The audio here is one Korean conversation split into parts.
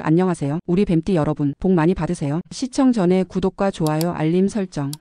안녕하세요. 우리 뱀띠 여러분, 복 많이 받으세요. 시청 전에 구독과 좋아요, 알림 설정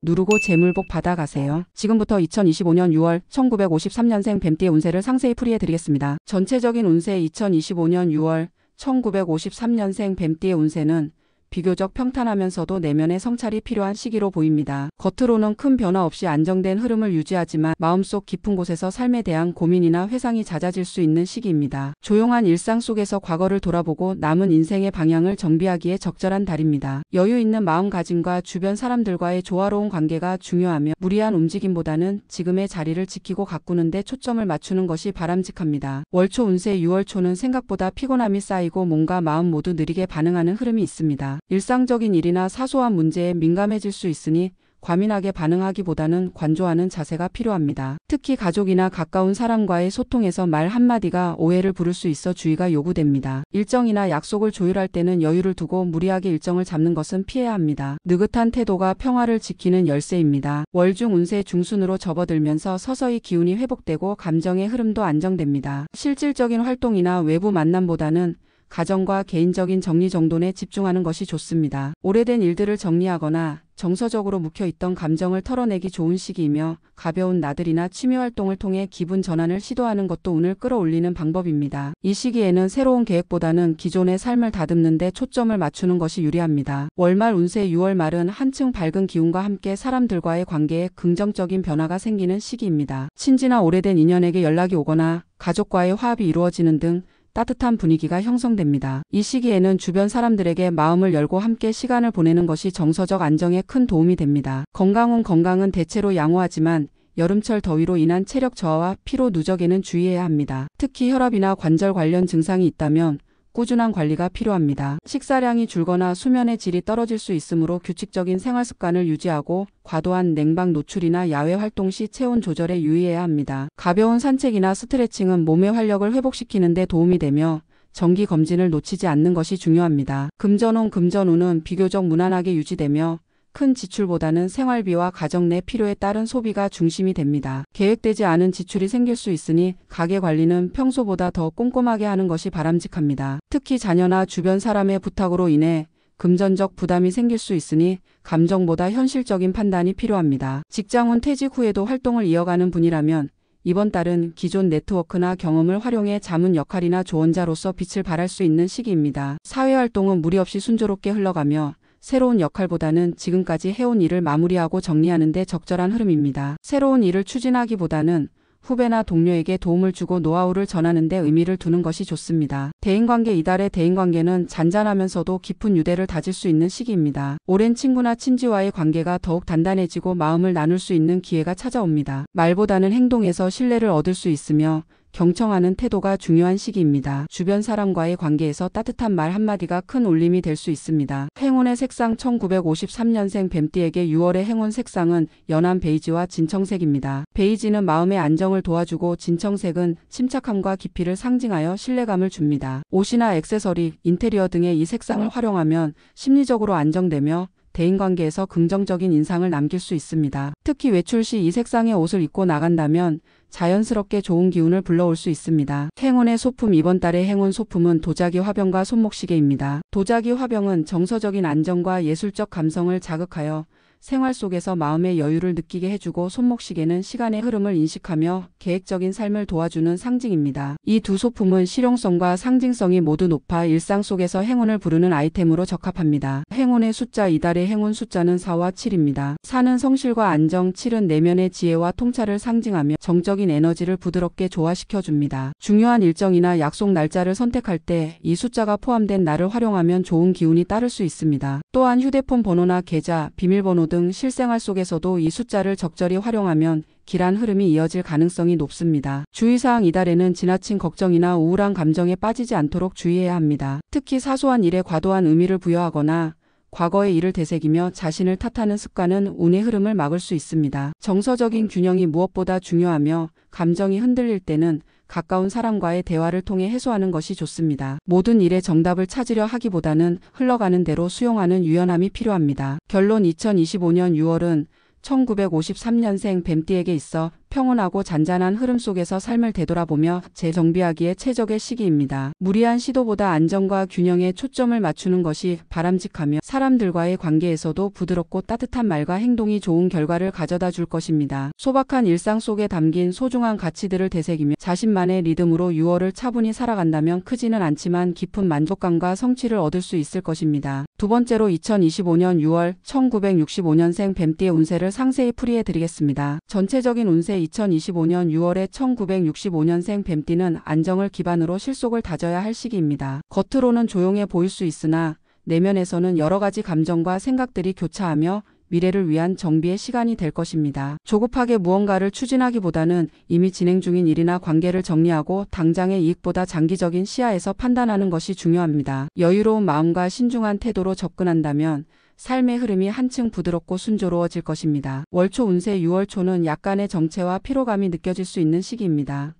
누르고 재물복 받아가세요. 지금부터 2025년 6월 1953년생 뱀띠의 운세를 상세히 풀이해드리겠습니다. 전체적인 운세 2025년 6월 1953년생 뱀띠의 운세는 비교적 평탄하면서도 내면의 성찰이 필요한 시기로 보입니다. 겉으로는 큰 변화 없이 안정된 흐름을 유지하지만 마음속 깊은 곳에서 삶에 대한 고민이나 회상이 잦아질 수 있는 시기입니다. 조용한 일상 속에서 과거를 돌아보고 남은 인생의 방향을 정비하기에 적절한 달입니다. 여유 있는 마음가짐과 주변 사람들과의 조화로운 관계가 중요하며 무리한 움직임보다는 지금의 자리를 지키고 가꾸는 데 초점을 맞추는 것이 바람직합니다. 월초 운세 6월 초는 생각보다 피곤함이 쌓이고 몸과 마음 모두 느리게 반응하는 흐름이 있습니다. 일상적인 일이나 사소한 문제에 민감해질 수 있으니 과민하게 반응하기보다는 관조하는 자세가 필요합니다. 특히 가족이나 가까운 사람과의 소통에서 말 한마디가 오해를 부를 수 있어 주의가 요구됩니다. 일정이나 약속을 조율할 때는 여유를 두고 무리하게 일정을 잡는 것은 피해야 합니다. 느긋한 태도가 평화를 지키는 열쇠입니다. 월중 운세 중순으로 접어들면서 서서히 기운이 회복되고 감정의 흐름도 안정됩니다. 실질적인 활동이나 외부 만남보다는 가정과 개인적인 정리정돈에 집중하는 것이 좋습니다. 오래된 일들을 정리하거나 정서적으로 묵혀있던 감정을 털어내기 좋은 시기이며 가벼운 나들이나 취미활동을 통해 기분 전환을 시도하는 것도 운을 끌어올리는 방법입니다. 이 시기에는 새로운 계획보다는 기존의 삶을 다듬는 데 초점을 맞추는 것이 유리합니다. 월말 운세 6월 말은 한층 밝은 기운과 함께 사람들과의 관계에 긍정적인 변화가 생기는 시기입니다. 친지나 오래된 인연에게 연락이 오거나 가족과의 화합이 이루어지는 등 따뜻한 분위기가 형성됩니다. 이 시기에는 주변 사람들에게 마음을 열고 함께 시간을 보내는 것이 정서적 안정에 큰 도움이 됩니다. 건강은 대체로 양호하지만 여름철 더위로 인한 체력 저하와 피로 누적에는 주의해야 합니다. 특히 혈압이나 관절 관련 증상이 있다면 꾸준한 관리가 필요합니다. 식사량이 줄거나 수면의 질이 떨어질 수 있으므로 규칙적인 생활 습관을 유지하고 과도한 냉방 노출이나 야외 활동 시 체온 조절에 유의해야 합니다. 가벼운 산책이나 스트레칭은 몸의 활력을 회복시키는 데 도움이 되며 정기 검진을 놓치지 않는 것이 중요합니다. 금전운은 비교적 무난하게 유지되며 큰 지출보다는 생활비와 가정 내 필요에 따른 소비가 중심이 됩니다. 계획되지 않은 지출이 생길 수 있으니 가계 관리는 평소보다 더 꼼꼼하게 하는 것이 바람직합니다. 특히 자녀나 주변 사람의 부탁으로 인해 금전적 부담이 생길 수 있으니 감정보다 현실적인 판단이 필요합니다. 직장운 퇴직 후에도 활동을 이어가는 분이라면 이번 달은 기존 네트워크나 경험을 활용해 자문 역할이나 조언자로서 빛을 발할 수 있는 시기입니다. 사회활동은 무리 없이 순조롭게 흘러가며 새로운 역할보다는 지금까지 해온 일을 마무리하고 정리하는 데 적절한 흐름입니다. 새로운 일을 추진하기보다는 후배나 동료에게 도움을 주고 노하우를 전하는 데 의미를 두는 것이 좋습니다. 대인관계 이달의 대인관계는 잔잔하면서도 깊은 유대를 다질 수 있는 시기입니다. 오랜 친구나 친지와의 관계가 더욱 단단해지고 마음을 나눌 수 있는 기회가 찾아옵니다. 말보다는 행동에서 신뢰를 얻을 수 있으며 경청하는 태도가 중요한 시기입니다. 주변 사람과의 관계에서 따뜻한 말 한마디가 큰 울림이 될 수 있습니다. 행운의 색상 1953년생 뱀띠에게 6월의 행운 색상은 연한 베이지와 진청색입니다. 베이지는 마음의 안정을 도와주고 진청색은 침착함과 깊이를 상징하여 신뢰감을 줍니다. 옷이나 액세서리, 인테리어 등의 이 색상을 활용하면 심리적으로 안정되며 대인관계에서 긍정적인 인상을 남길 수 있습니다. 특히 외출 시 이 색상의 옷을 입고 나간다면 자연스럽게 좋은 기운을 불러올 수 있습니다. 행운의 소품 이번 달의 행운 소품은 도자기 화병과 손목시계입니다. 도자기 화병은 정서적인 안정과 예술적 감성을 자극하여 생활 속에서 마음의 여유를 느끼게 해주고 손목시계는 시간의 흐름을 인식하며 계획적인 삶을 도와주는 상징입니다. 이 두 소품은 실용성과 상징성이 모두 높아 일상 속에서 행운을 부르는 아이템으로 적합합니다. 행운의 숫자 이달의 행운 숫자는 4와 7입니다. 4는 성실과 안정, 7은 내면의 지혜와 통찰을 상징하며 정적인 에너지를 부드럽게 조화시켜줍니다. 중요한 일정이나 약속 날짜를 선택할 때 이 숫자가 포함된 날을 활용하면 좋은 기운이 따를 수 있습니다. 또한 휴대폰 번호나 계좌, 비밀번호 등 실생활 속에서도 이 숫자를 적절히 활용하면 길한 흐름이 이어질 가능성이 높습니다. 주의사항 이달에는 지나친 걱정이나 우울한 감정에 빠지지 않도록 주의해야 합니다. 특히 사소한 일에 과도한 의미를 부여하거나 과거의 일을 되새기며 자신을 탓하는 습관은 운의 흐름을 막을 수 있습니다. 정서적인 균형이 무엇보다 중요하며 감정이 흔들릴 때는 가까운 사람과의 대화를 통해 해소하는 것이 좋습니다. 모든 일에 정답을 찾으려 하기보다는 흘러가는 대로 수용하는 유연함이 필요합니다. 결론 2025년 6월은 1953년생 뱀띠에게 있어 평온하고 잔잔한 흐름 속에서 삶을 되돌아보며 재정비하기에 최적의 시기입니다. 무리한 시도보다 안정과 균형에 초점을 맞추는 것이 바람직하며 사람들과의 관계에서도 부드럽고 따뜻한 말과 행동이 좋은 결과를 가져다 줄 것입니다. 소박한 일상 속에 담긴 소중한 가치들을 되새기며 자신만의 리듬으로 6월을 차분히 살아간다면 크지는 않지만 깊은 만족감과 성취를 얻을 수 있을 것입니다. 두 번째로 2025년 6월 1965년생 뱀띠의 운세를 상세히 풀이해 드리겠습니다. 전체적인 운세 2025년 6월에 1965년생 뱀띠는 안정을 기반으로 실속을 다져야 할 시기입니다. 겉으로는 조용해 보일 수 있으나 내면에서는 여러 가지 감정과 생각들이 교차하며 미래를 위한 정비의 시간이 될 것입니다. 조급하게 무언가를 추진하기보다는 이미 진행 중인 일이나 관계를 정리하고 당장의 이익보다 장기적인 시야에서 판단하는 것이 중요합니다. 여유로운 마음과 신중한 태도로 접근한다면 삶의 흐름이 한층 부드럽고 순조로워질 것입니다. 월초 운세 6월 초는 약간의 정체와 피로감이 느껴질 수 있는 시기입니다.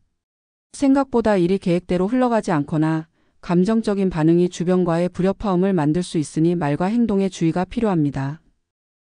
생각보다 일이 계획대로 흘러가지 않거나 감정적인 반응이 주변과의 불협화음을 만들 수 있으니 말과 행동에 주의가 필요합니다.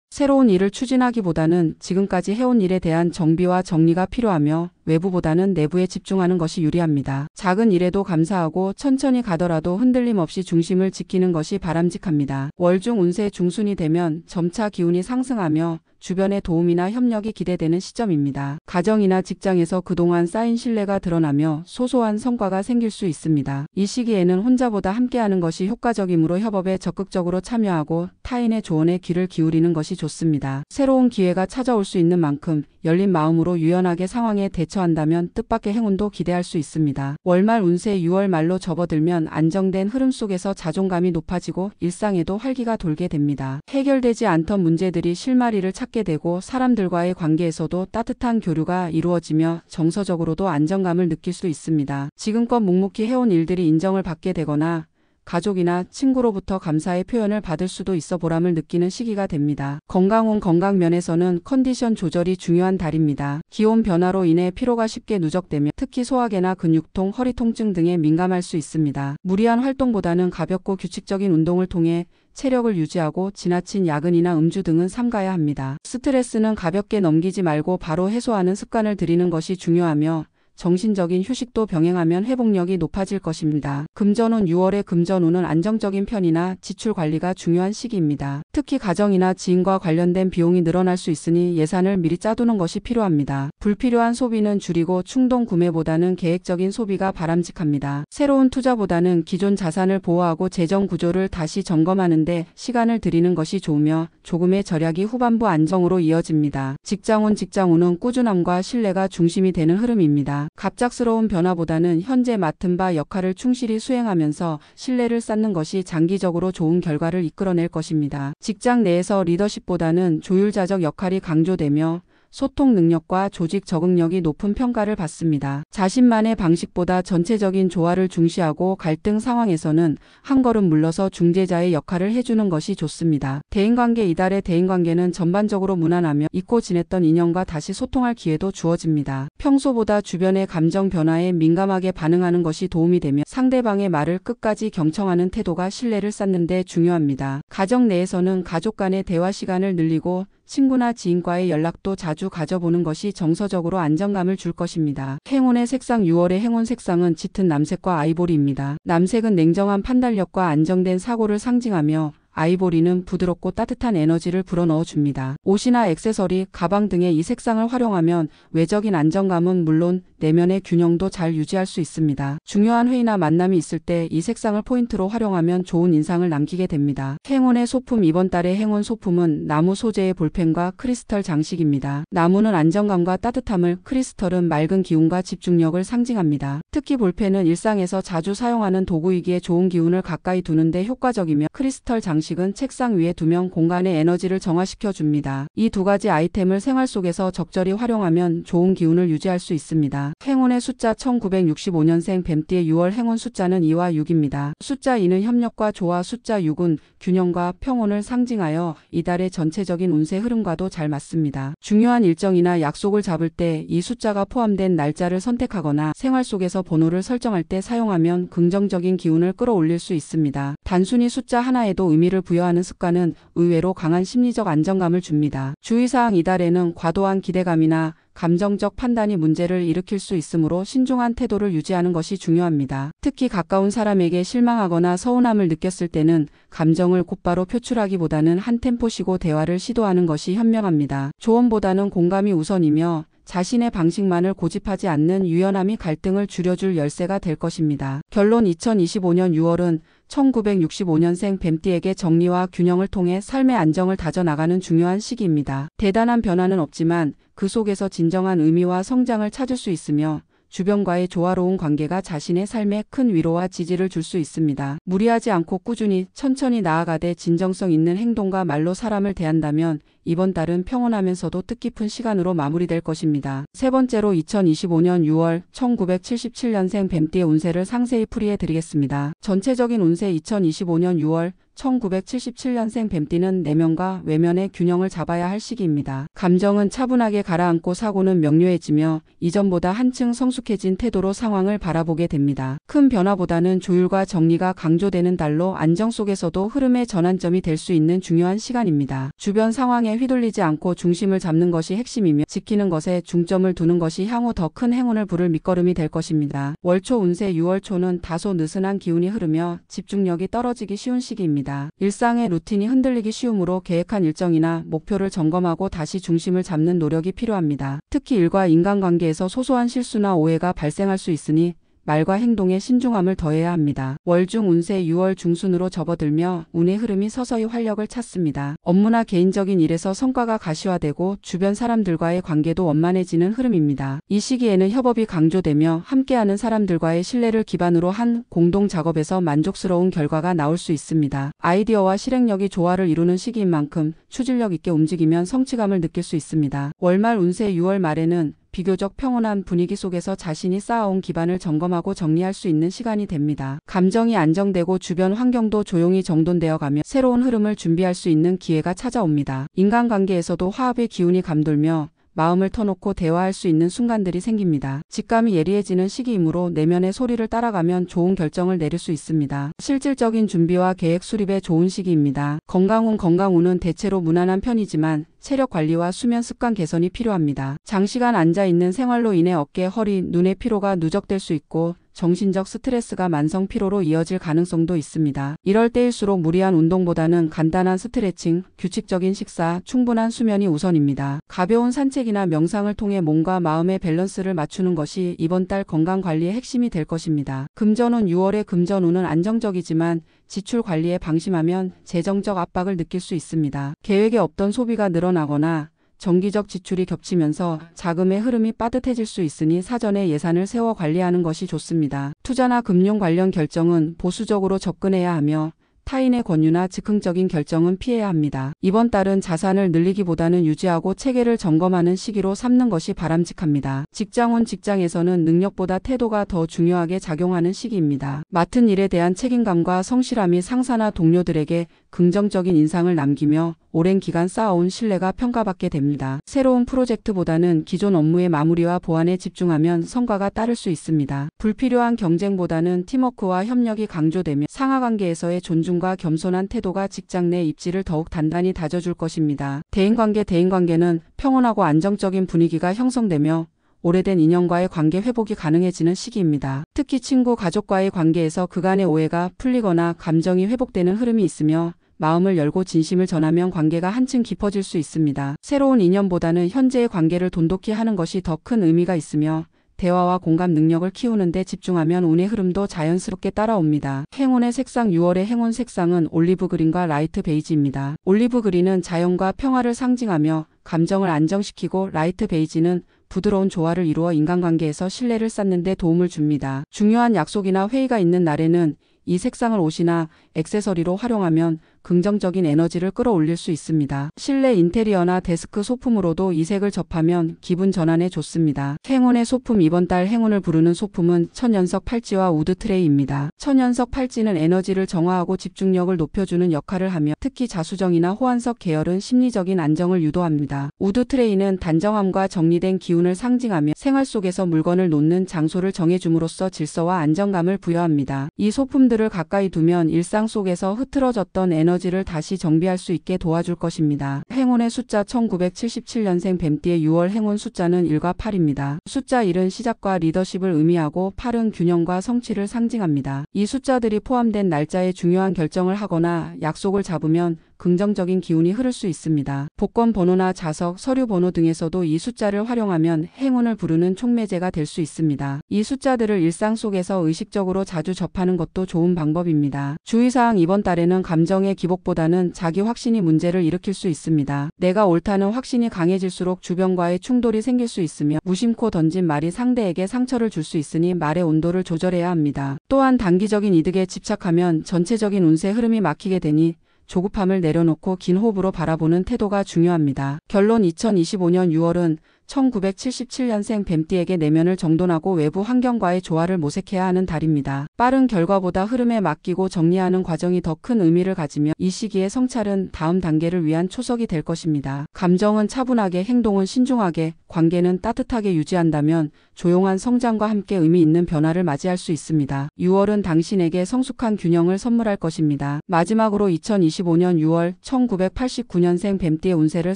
새로운 일을 추진하기보다는 지금까지 해온 일에 대한 정비와 정리가 필요하며 외부보다는 내부에 집중하는 것이 유리합니다. 작은 일에도 감사하고 천천히 가더라도 흔들림 없이 중심을 지키는 것이 바람직합니다. 월중 운세 중순이 되면 점차 기운이 상승하며 주변의 도움이나 협력이 기대되는 시점입니다. 가정이나 직장에서 그동안 쌓인 신뢰가 드러나며 소소한 성과가 생길 수 있습니다. 이 시기에는 혼자보다 함께하는 것이 효과적이므로 협업에 적극적으로 참여하고 타인의 조언에 귀를 기울이는 것이 좋습니다. 새로운 기회가 찾아올 수 있는 만큼 열린 마음으로 유연하게 상황에 대처한다면 뜻밖의 행운도 기대할 수 있습니다. 월말 운세 6월 말로 접어들면 안정된 흐름 속에서 자존감이 높아지고 일상에도 활기가 돌게 됩니다. 해결되지 않던 문제들이 실마리를 찾게 되고 사람들과의 관계에서도 따뜻한 교류가 이루어지며 정서적으로도 안정감을 느낄 수 있습니다. 지금껏 묵묵히 해온 일들이 인정을 받게 되거나 가족이나 친구로부터 감사의 표현을 받을 수도 있어 보람을 느끼는 시기가 됩니다. 건강 면에서는 컨디션 조절이 중요한 달입니다. 기온 변화로 인해 피로가 쉽게 누적되며 특히 소화계나 근육통, 허리 통증 등에 민감할 수 있습니다. 무리한 활동보다는 가볍고 규칙적인 운동을 통해 체력을 유지하고 지나친 야근이나 음주 등은 삼가야 합니다. 스트레스는 가볍게 넘기지 말고 바로 해소하는 습관을 들이는 것이 중요하며 정신적인 휴식도 병행하면 회복력이 높아질 것입니다. 금전운 6월의 금전운은 안정적인 편이나 지출 관리가 중요한 시기입니다. 특히 가정이나 지인과 관련된 비용이 늘어날 수 있으니 예산을 미리 짜두는 것이 필요합니다. 불필요한 소비는 줄이고 충동 구매보다는 계획적인 소비가 바람직합니다. 새로운 투자보다는 기존 자산을 보호하고 재정 구조를 다시 점검하는 데 시간을 들이는 것이 좋으며 조금의 절약이 후반부 안정으로 이어집니다. 직장운은 꾸준함과 신뢰가 중심이 되는 흐름입니다. 갑작스러운 변화보다는 현재 맡은 바 역할을 충실히 수행하면서 신뢰를 쌓는 것이 장기적으로 좋은 결과를 이끌어낼 것입니다. 직장 내에서 리더십보다는 조율자적 역할이 강조되며 소통 능력과 조직 적응력이 높은 평가를 받습니다. 자신만의 방식보다 전체적인 조화를 중시하고 갈등 상황에서는 한 걸음 물러서 중재자의 역할을 해주는 것이 좋습니다. 대인관계 이달의 대인관계는 전반적으로 무난하며 잊고 지냈던 인연과 다시 소통할 기회도 주어집니다. 평소보다 주변의 감정 변화에 민감하게 반응하는 것이 도움이 되며 상대방의 말을 끝까지 경청하는 태도가 신뢰를 쌓는 데 중요합니다. 가정 내에서는 가족 간의 대화 시간을 늘리고 친구나 지인과의 연락도 자주 가져보는 것이 정서적으로 안정감을 줄 것입니다. 행운의 색상 6월의 행운 색상은 짙은 남색과 아이보리입니다. 남색은 냉정한 판단력과 안정된 사고를 상징하며 아이보리는 부드럽고 따뜻한 에너지를 불어넣어 줍니다. 옷이나 액세서리, 가방 등의 이 색상을 활용하면 외적인 안정감은 물론 내면의 균형도 잘 유지할 수 있습니다. 중요한 회의나 만남이 있을 때 이 색상을 포인트로 활용하면 좋은 인상을 남기게 됩니다. 행운의 소품 이번 달의 행운 소품은 나무 소재의 볼펜과 크리스털 장식입니다. 나무는 안정감과 따뜻함을, 크리스털은 맑은 기운과 집중력을 상징합니다. 특히 볼펜은 일상에서 자주 사용하는 도구이기에 좋은 기운을 가까이 두는 데 효과적이며 크리스털 장식은 책상 위에 두면 공간의 에너지를 정화시켜 줍니다. 이 두 가지 아이템을 생활 속에서 적절히 활용하면 좋은 기운을 유지할 수 있습니다. 행운의 숫자 1965년생 뱀띠의 6월 행운 숫자는 2와 6입니다. 숫자 2는 협력과 조화, 숫자 6은 균형과 평온을 상징하여 이달의 전체적인 운세 흐름과도 잘 맞습니다. 중요한 일정이나 약속을 잡을 때 이 숫자가 포함된 날짜를 선택하거나 생활 속에서 번호를 설정할 때 사용하면 긍정적인 기운을 끌어올릴 수 있습니다. 단순히 숫자 하나에도 의미를 부여하는 습관은 의외로 강한 심리적 안정감을 줍니다. 주의사항 이달에는 과도한 기대감이나 감정적 판단이 문제를 일으킬 수 있으므로 신중한 태도를 유지하는 것이 중요합니다. 특히 가까운 사람에게 실망하거나 서운함을 느꼈을 때는 감정을 곧바로 표출하기보다는 한 템포 쉬고 대화를 시도하는 것이 현명합니다. 조언보다는 공감이 우선이며 자신의 방식만을 고집하지 않는 유연함이 갈등을 줄여줄 열쇠가 될 것입니다. 결론 2025년 6월은 1965년생 뱀띠에게 정리와 균형을 통해 삶의 안정을 다져나가는 중요한 시기입니다. 대단한 변화는 없지만 그 속에서 진정한 의미와 성장을 찾을 수 있으며 주변과의 조화로운 관계가 자신의 삶에 큰 위로와 지지를 줄 수 있습니다. 무리하지 않고 꾸준히 천천히 나아가되 진정성 있는 행동과 말로 사람을 대한다면 이번 달은 평온하면서도 뜻깊은 시간으로 마무리될 것입니다. 세 번째로 2025년 6월 1977년생 뱀띠의 운세를 상세히 풀이해 드리겠습니다. 전체적인 운세 2025년 6월 1977년생 뱀띠는 내면과 외면의 균형을 잡아야 할 시기입니다. 감정은 차분하게 가라앉고 사고는 명료해지며 이전보다 한층 성숙해진 태도로 상황을 바라보게 됩니다. 큰 변화보다는 조율과 정리가 강조되는 달로 안정 속에서도 흐름의 전환점이 될 수 있는 중요한 시간입니다. 주변 상황에 휘둘리지 않고 중심을 잡는 것이 핵심이며 지키는 것에 중점을 두는 것이 향후 더 큰 행운을 부를 밑거름이 될 것입니다. 월초 운세 6월 초는 다소 느슨한 기운이 흐르며 집중력이 떨어지기 쉬운 시기입니다. 일상의 루틴이 흔들리기 쉬우므로 계획한 일정이나 목표를 점검하고 다시 중심을 잡는 노력이 필요합니다. 특히 일과 인간관계에서 소소한 실수나 오해가 발생할 수 있으니 말과 행동에 신중함을 더해야 합니다. 월중 운세 6월 중순으로 접어들며 운의 흐름이 서서히 활력을 찾습니다. 업무나 개인적인 일에서 성과가 가시화되고 주변 사람들과의 관계도 원만해지는 흐름입니다. 이 시기에는 협업이 강조되며 함께하는 사람들과의 신뢰를 기반으로 한 공동 작업에서 만족스러운 결과가 나올 수 있습니다. 아이디어와 실행력이 조화를 이루는 시기인 만큼 추진력 있게 움직이면 성취감을 느낄 수 있습니다. 월말 운세 6월 말에는 비교적 평온한 분위기 속에서 자신이 쌓아온 기반을 점검하고 정리할 수 있는 시간이 됩니다. 감정이 안정되고 주변 환경도 조용히 정돈되어 가며 새로운 흐름을 준비할 수 있는 기회가 찾아옵니다. 인간관계에서도 화합의 기운이 감돌며 마음을 터놓고 대화할 수 있는 순간들이 생깁니다. 직감이 예리해지는 시기이므로 내면의 소리를 따라가면 좋은 결정을 내릴 수 있습니다. 실질적인 준비와 계획 수립에 좋은 시기입니다. 건강운은 대체로 무난한 편이지만 체력 관리와 수면 습관 개선이 필요합니다. 장시간 앉아있는 생활로 인해 어깨, 허리, 눈의 피로가 누적될 수 있고 정신적 스트레스가 만성 피로로 이어질 가능성도 있습니다. 이럴 때일수록 무리한 운동보다는 간단한 스트레칭, 규칙적인 식사, 충분한 수면이 우선입니다. 가벼운 산책이나 명상을 통해 몸과 마음의 밸런스를 맞추는 것이 이번 달 건강관리의 핵심이 될 것입니다. 금전운 6월의 금전운은 안정적이지만 지출 관리에 방심하면 재정적 압박을 느낄 수 있습니다. 계획에 없던 소비가 늘어나거나 정기적 지출이 겹치면서 자금의 흐름이 빠듯해질 수 있으니 사전에 예산을 세워 관리하는 것이 좋습니다. 투자나 금융 관련 결정은 보수적으로 접근해야 하며 타인의 권유나 즉흥적인 결정은 피해야 합니다. 이번 달은 자산을 늘리기보다는 유지하고 체계를 점검하는 시기로 삼는 것이 바람직합니다. 직장에서는 능력보다 태도가 더 중요하게 작용하는 시기입니다. 맡은 일에 대한 책임감과 성실함이 상사나 동료들에게 긍정적인 인상을 남기며 오랜 기간 쌓아온 신뢰가 평가받게 됩니다. 새로운 프로젝트보다는 기존 업무의 마무리와 보완에 집중하면 성과가 따를 수 있습니다. 불필요한 경쟁보다는 팀워크와 협력이 강조되며 상하관계에서의 존중과 겸손한 태도가 직장 내 입지를 더욱 단단히 다져줄 것입니다. 대인관계는 평온하고 안정적인 분위기가 형성되며 오래된 인연과의 관계 회복이 가능해지는 시기입니다. 특히 친구, 가족과의 관계에서 그간의 오해가 풀리거나 감정이 회복되는 흐름이 있으며 마음을 열고 진심을 전하면 관계가 한층 깊어질 수 있습니다. 새로운 인연보다는 현재의 관계를 돈독히 하는 것이 더 큰 의미가 있으며 대화와 공감 능력을 키우는 데 집중하면 운의 흐름도 자연스럽게 따라옵니다. 행운의 색상 6월의 행운 색상은 올리브 그린과 라이트 베이지입니다. 올리브 그린은 자연과 평화를 상징하며 감정을 안정시키고 라이트 베이지는 부드러운 조화를 이루어 인간관계에서 신뢰를 쌓는 데 도움을 줍니다. 중요한 약속이나 회의가 있는 날에는 이 색상을 옷이나 액세서리로 활용하면 긍정적인 에너지를 끌어올릴 수 있습니다. 실내 인테리어나 데스크 소품으로도 이 색을 접하면 기분 전환에 좋습니다. 행운의 소품 이번 달 행운을 부르는 소품은 천연석 팔찌와 우드 트레이입니다. 천연석 팔찌는 에너지를 정화하고 집중력을 높여주는 역할을 하며 특히 자수정이나 호환석 계열은 심리적인 안정을 유도합니다. 우드 트레이는 단정함과 정리된 기운을 상징하며 생활 속에서 물건을 놓는 장소를 정해줌으로써 질서와 안정감을 부여합니다. 이 소품들은 사람들을 가까이 두면 일상 속에서 흐트러졌던 에너지를 다시 정비할 수 있게 도와줄 것입니다. 행운의 숫자 1977년생 뱀띠의 6월 행운 숫자는 1과 8입니다. 숫자 1은 시작과 리더십을 의미하고 8은 균형과 성취를 상징합니다. 이 숫자들이 포함된 날짜에 중요한 결정을 하거나 약속을 잡으면 긍정적인 기운이 흐를 수 있습니다. 복권 번호나 자석, 서류 번호 등에서도 이 숫자를 활용하면 행운을 부르는 촉매제가 될 수 있습니다. 이 숫자들을 일상 속에서 의식적으로 자주 접하는 것도 좋은 방법입니다. 주의사항 이번 달에는 감정의 기복보다는 자기 확신이 문제를 일으킬 수 있습니다. 내가 옳다는 확신이 강해질수록 주변과의 충돌이 생길 수 있으며 무심코 던진 말이 상대에게 상처를 줄 수 있으니 말의 온도를 조절해야 합니다. 또한 단기적인 이득에 집착하면 전체적인 운세 흐름이 막히게 되니 조급함을 내려놓고 긴 호흡으로 바라보는 태도가 중요합니다. 결론 2025년 6월은 1977년생 뱀띠에게 내면을 정돈하고 외부 환경과의 조화를 모색해야 하는 달입니다. 빠른 결과보다 흐름에 맡기고 정리하는 과정이 더 큰 의미를 가지며 이 시기의 성찰은 다음 단계를 위한 초석이 될 것입니다. 감정은 차분하게, 행동은 신중하게, 관계는 따뜻하게 유지한다면 조용한 성장과 함께 의미 있는 변화를 맞이할 수 있습니다. 6월은 당신에게 성숙한 균형을 선물할 것입니다. 마지막으로 2025년 6월 1989년생 뱀띠의 운세를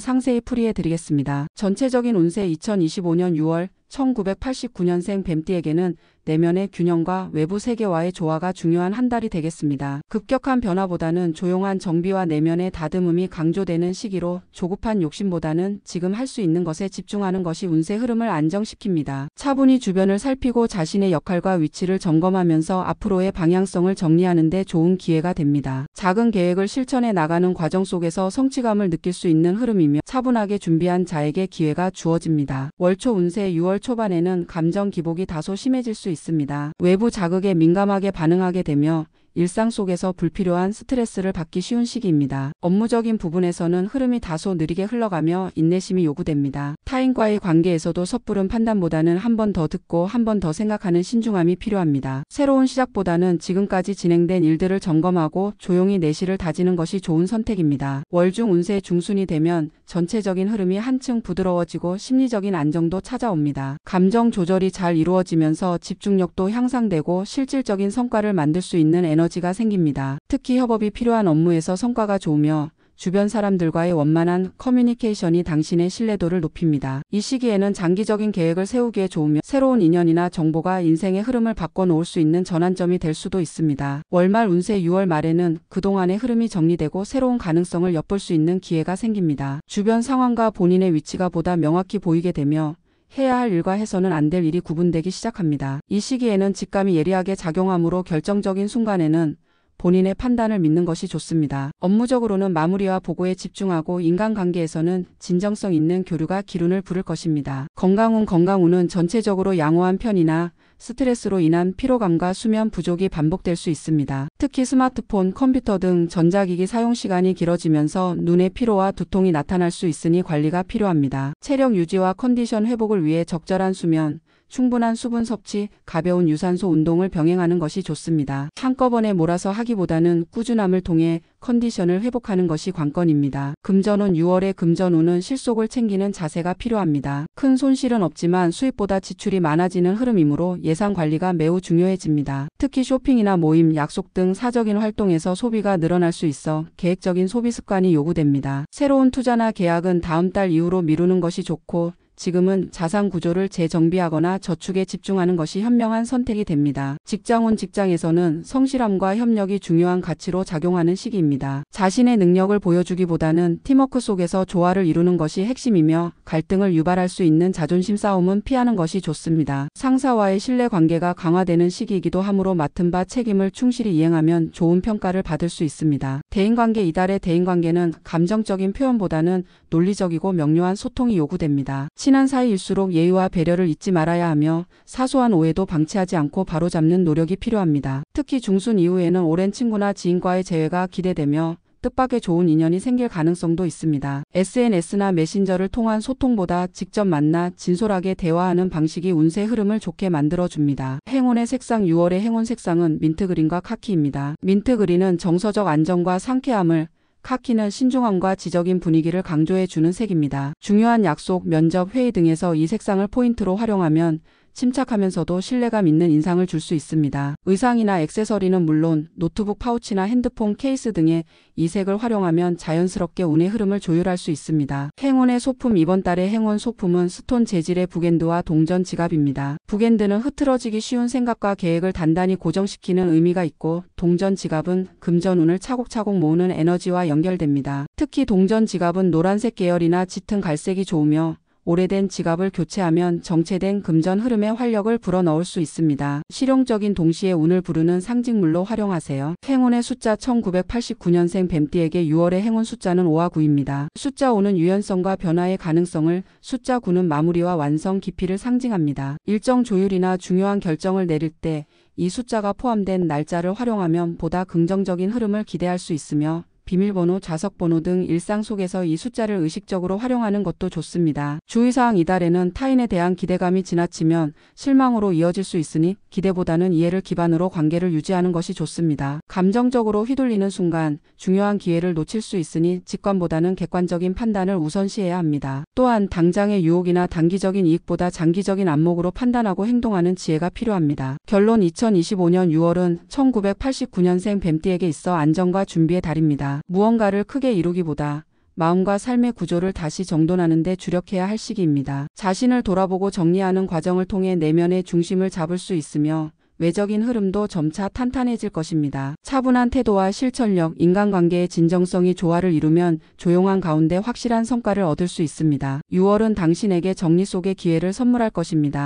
상세히 풀이해 드리겠습니다. 전체적인 운세 2025년 6월 1989년생 뱀띠에게는 내면의 균형과 외부 세계와의 조화가 중요한 한 달이 되겠습니다. 급격한 변화보다는 조용한 정비와 내면의 다듬음이 강조되는 시기로 조급한 욕심보다는 지금 할 수 있는 것에 집중하는 것이 운세 흐름을 안정시킵니다. 차분히 주변을 살피고 자신의 역할과 위치를 점검하면서 앞으로의 방향성을 정리하는 데 좋은 기회가 됩니다. 작은 계획을 실천해 나가는 과정 속에서 성취감을 느낄 수 있는 흐름이며 차분하게 준비한 자에게 기회가 주어집니다. 월초 운세 6월 초반에는 감정 기복이 다소 심해질 수 있습니다. 외부 자극에 민감하게 반응하게 되며 일상 속에서 불필요한 스트레스를 받기 쉬운 시기입니다. 업무적인 부분에서는 흐름이 다소 느리게 흘러가며 인내심이 요구됩니다. 타인과의 관계에서도 섣부른 판단보다는 한 번 더 듣고 한 번 더 생각하는 신중함이 필요합니다. 새로운 시작보다는 지금까지 진행된 일들을 점검하고 조용히 내실을 다지는 것이 좋은 선택입니다. 월중 운세 중순이 되면 전체적인 흐름이 한층 부드러워지고 심리적인 안정도 찾아옵니다. 감정 조절이 잘 이루어지면서 집중력도 향상되고 실질적인 성과를 만들 수 있는 에너지가 생깁니다. 특히 협업이 필요한 업무에서 성과가 좋으며 주변 사람들과의 원만한 커뮤니케이션이 당신의 신뢰도를 높입니다. 이 시기에는 장기적인 계획을 세우기에 좋으며 새로운 인연이나 정보가 인생의 흐름을 바꿔놓을 수 있는 전환점이 될 수도 있습니다. 월말 운세 6월 말에는 그동안의 흐름이 정리되고 새로운 가능성을 엿볼 수 있는 기회가 생깁니다. 주변 상황과 본인의 위치가 보다 명확히 보이게 되며 해야 할 일과 해서는 안 될 일이 구분되기 시작합니다. 이 시기에는 직감이 예리하게 작용하므로 결정적인 순간에는 본인의 판단을 믿는 것이 좋습니다. 업무적으로는 마무리와 보고에 집중하고 인간관계에서는 진정성 있는 교류가 기운을 부를 것입니다. 건강운은 전체적으로 양호한 편이나 스트레스로 인한 피로감과 수면 부족이 반복될 수 있습니다. 특히 스마트폰, 컴퓨터 등 전자기기 사용 시간이 길어지면서 눈의 피로와 두통이 나타날 수 있으니 관리가 필요합니다. 체력 유지와 컨디션 회복을 위해 적절한 수면, 충분한 수분 섭취, 가벼운 유산소 운동을 병행하는 것이 좋습니다. 한꺼번에 몰아서 하기보다는 꾸준함을 통해 컨디션을 회복하는 것이 관건입니다. 금전운 6월의 금전운은 실속을 챙기는 자세가 필요합니다. 큰 손실은 없지만 수입보다 지출이 많아지는 흐름이므로 예산 관리가 매우 중요해집니다. 특히 쇼핑이나 모임, 약속 등 사적인 활동에서 소비가 늘어날 수 있어 계획적인 소비 습관이 요구됩니다. 새로운 투자나 계약은 다음 달 이후로 미루는 것이 좋고 지금은 자산 구조를 재정비하거나 저축에 집중하는 것이 현명한 선택이 됩니다. 직장에서는 성실함과 협력이 중요한 가치로 작용하는 시기입니다. 자신의 능력을 보여주기보다는 팀워크 속에서 조화를 이루는 것이 핵심이며 갈등을 유발할 수 있는 자존심 싸움은 피하는 것이 좋습니다. 상사와의 신뢰 관계가 강화되는 시기이기도 하므로 맡은 바 책임을 충실히 이행하면 좋은 평가를 받을 수 있습니다. 대인관계 이달의 대인관계는 감정적인 표현보다는 논리적이고 명료한 소통이 요구됩니다. 친한 사이일수록 예의와 배려를 잊지 말아야 하며 사소한 오해도 방치하지 않고 바로잡는 노력이 필요합니다. 특히 중순 이후에는 오랜 친구나 지인과의 재회가 기대되며 뜻밖의 좋은 인연이 생길 가능성도 있습니다. SNS나 메신저를 통한 소통보다 직접 만나 진솔하게 대화하는 방식이 운세 흐름을 좋게 만들어줍니다. 행운의 색상 6월의 행운 색상은 민트그린과 카키입니다. 민트그린은 정서적 안정과 상쾌함을, 카키는 신중함과 지적인 분위기를 강조해주는 색입니다. 중요한 약속, 면접, 회의 등에서 이 색상을 포인트로 활용하면 침착하면서도 신뢰감 있는 인상을 줄 수 있습니다. 의상이나 액세서리는 물론 노트북 파우치나 핸드폰 케이스 등의 이색을 활용하면 자연스럽게 운의 흐름을 조율할 수 있습니다. 행운의 소품. 이번 달의 행운 소품은 스톤 재질의 북엔드와 동전 지갑입니다. 북엔드는 흐트러지기 쉬운 생각과 계획을 단단히 고정시키는 의미가 있고, 동전 지갑은 금전 운을 차곡차곡 모으는 에너지와 연결됩니다. 특히 동전 지갑은 노란색 계열이나 짙은 갈색이 좋으며, 오래된 지갑을 교체하면 정체된 금전 흐름에 활력을 불어넣을 수 있습니다. 실용적인 동시에 운을 부르는 상징물로 활용하세요. 행운의 숫자. 1989년생 뱀띠에게 6월의 행운 숫자는 5와 9입니다. 숫자 5는 유연성과 변화의 가능성을, 숫자 9는 마무리와 완성, 깊이를 상징합니다. 일정 조율이나 중요한 결정을 내릴 때 이 숫자가 포함된 날짜를 활용하면 보다 긍정적인 흐름을 기대할 수 있으며, 비밀번호, 좌석번호 등 일상 속에서 이 숫자를 의식적으로 활용하는 것도 좋습니다. 주의사항. 이달에는 타인에 대한 기대감이 지나치면 실망으로 이어질 수 있으니 기대보다는 이해를 기반으로 관계를 유지하는 것이 좋습니다. 감정적으로 휘둘리는 순간 중요한 기회를 놓칠 수 있으니 직관보다는 객관적인 판단을 우선시해야 합니다. 또한 당장의 유혹이나 단기적인 이익보다 장기적인 안목으로 판단하고 행동하는 지혜가 필요합니다. 결론. 2025년 6월은 1989년생 뱀띠에게 있어 안정과 준비의 달입니다. 무언가를 크게 이루기보다 마음과 삶의 구조를 다시 정돈하는 데 주력해야 할 시기입니다. 자신을 돌아보고 정리하는 과정을 통해 내면의 중심을 잡을 수 있으며, 외적인 흐름도 점차 탄탄해질 것입니다. 차분한 태도와 실천력, 인간관계의 진정성이 조화를 이루면 조용한 가운데 확실한 성과를 얻을 수 있습니다. 6월은 당신에게 정리 속의 기회를 선물할 것입니다.